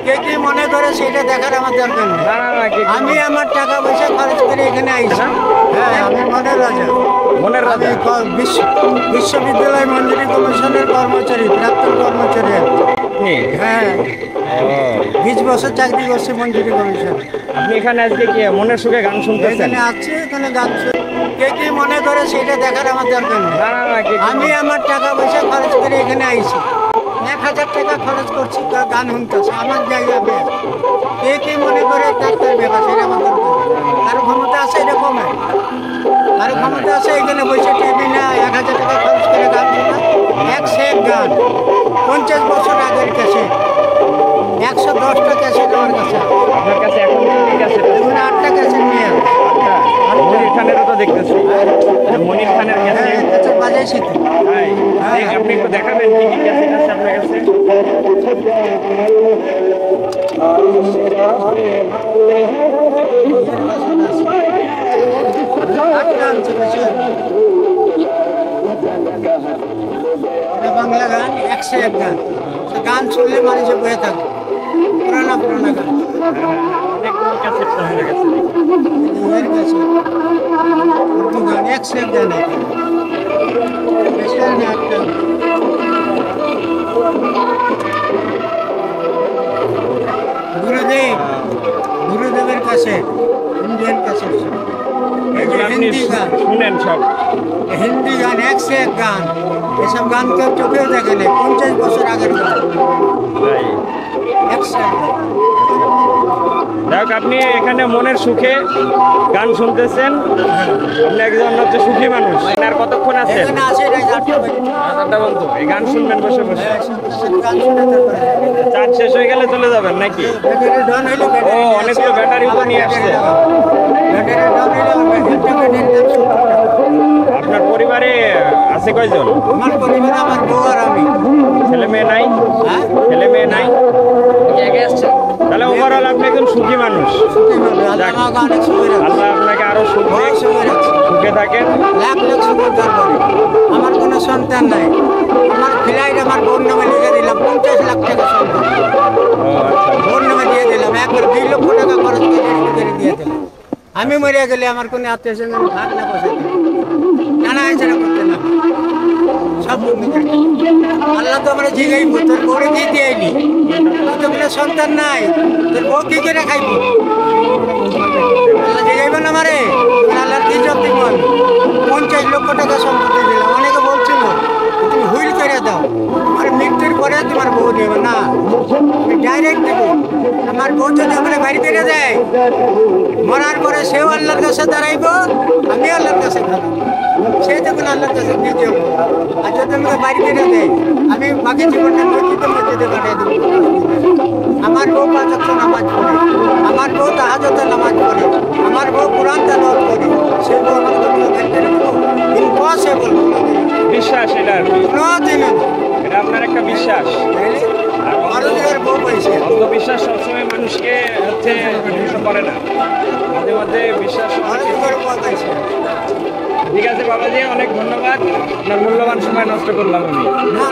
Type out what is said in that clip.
কে কি মনে করে সেটা দেখার আমার দরকার নেই। আমি আমার টাকা পয়সা খরচ করে এখানে আইছি। হ্যাঁ, আমি মনের রাজা। বিশ্ববিদ্যালয় মঞ্জুরি কমিশনের কর্মচারী, প্রাক্তন কর্মচারী। হ্যাঁ, 20 বছর চাকরি করছি মঞ্জুরি কমিশন। আপনি এখানে আজকে কি মনের সুখে গান শুনতেছেন? এখানে আছি, এখানে গান কে কি মনে করে সেটা দেখার আমার দরকার নেই। আমি আমার টাকা পয়সা খরচ করে এখানে আইছি। 1000 টাকা খরচ করছি, গান শুনতেছে আমার জায়গা বেশ। কে কি মনে করে তার ব্যাপার, সেটা আমার দরকার। কারো ক্ষমতা আছে এরকম, কারো ক্ষমতা আছে এখানে বসে টিভি না 1000 টাকা খরচ করে গান শোনা। এক সে এক গান, 50 বছর আগের কাছে 110টা ক্যাসেট আমার কাছে। আপনার কাছে এখন কি ক্যাসেট আছে? এখন 8টা ক্যাসেট নিয়ে মনির খানেরও তো দেখতেছি। মনির খানের ক্যাসেট বাজাইছি তো। আপনি একটু দেখাবেন কি কি ক্যাসেট আছে আপনার কাছে? বাংলা গান 101 গান, গান শুনলে মানুষের বয়ে থাকে। পুরানা পুরানা গান অনেকগুলো ক্যাসেট তো হয়ে গেছে। উর্দু গান 101 গান, গুরুদেবের কাছে ইন্ডিয়ান কাছে। হিন্দি গান শুনেন সব, হিন্দি গান 101 গান। এসব গান কেউ চোখেও দেখে নেই, 50 বছর আগের গান। 101 যাক, আপনি এখানে মনের সুখে গান শুনতেছেন। আপনি একজন হচ্ছে সুখী মানুষ। আর কতক্ষণ আছেন? এখানে আছে 8টা বলতো এই গান শুনবেন বসে বসে। গান শুনে তারপরে চার্জ শেষ হয়ে গেলে চলে যাবেন নাকি? ব্যাটারি ডাউন হইলো, ও, অনেকগুলো ব্যাটারি তো নিয়ে আসছে। ব্যাটারি ডাউন হইলো। আপনার পরিবারে আছে কয়জন? আমার পরিবার, আমার বউ আর আমি। ছেলে মেয়ে নাই? হ্যাঁ, ছেলে মেয়ে নাই? তাহলে ওভারঅল আপনি একজন সুখী মানুষ। আল্লাহ আমাকে অনেক সুখে রাখছে। আল্লাহ আপনাকে আরো সুখ বড় দিক, সুখে রাখছে। সুখে থাকেন। লাখ লাখ সুখের দরবারে। আমার কোনো সন্তান নাই। আমার ফ্লাইট আমার বোন নামে লিখে দিলাম, 50 লাখ টাকা সন্তান ও আচ্ছা, বোন নামে দিয়ে দিলাম। একবার 2 লক্ষ টাকা খরচ করে দিয়ে দিলাম। আমি মরিয়া গেলে আমার কোনো আত্মীয় স্বজন ভাগ না বসে জানা হয়েছে না, করতে না সব বন্ধ করে দিলাম। আল্লাহ তো আমরা জিগাইব, তোর বউরে দিয়ে দিয়েনি, তো কোনো সন্তান নাই, তোর বউ কি করে খাইব? আল্লাহ জিগাইব না আমারে, আল্লাহর কি জব দিব? 50 লক্ষ টাকা সম্পত্তি দিলাম। অনেকে বলছিল তুমি হুইল করে দাও, আর মৃত্যুর পরে তোমার বউ দেবে না, আমি ডাইরেক্ট দেবো। আমার বউ যদি আমার বাড়ি করে দেয়, মরার পরে সেও আল্লাহর কাছে দাঁড়াইব, আমি আল্লাহর কাছে দাঁড়াবো। সে যখন আল্লাহর কাছে নিজে হবো। আর যদি আমাকে বাড়ি করে দেয়, আমি বাকি জীবনটা মসজিদে পাঠিয়ে দেবো। আমার বউ 5 ওয়াক্ত নামাজ পড়ে, আমার বউ তাহাজ্জুদের নামাজ পড়ে, আমার বউ কোরআন তেলাওয়াত করে। সে বউ আমাকে তুমি বাড়ি করে দেবো? ইম্পসিবল। বিশ্বাস এটা আর কি। কোনোদিনও না। এটা আপনার একটা বিশ্বাস। আর ভারতের বউ পাইছে। অন্ধবিশ্বাস সবসময় মানুষকে হচ্ছে ধ্বংস করে না, মাঝে মাঝে বিশ্বাস। ভারতের বউ পাইছে। ঠিক আছে বাবাজি, অনেক ধন্যবাদ। আপনার মূল্যবান সময় নষ্ট করলাম আমি। না,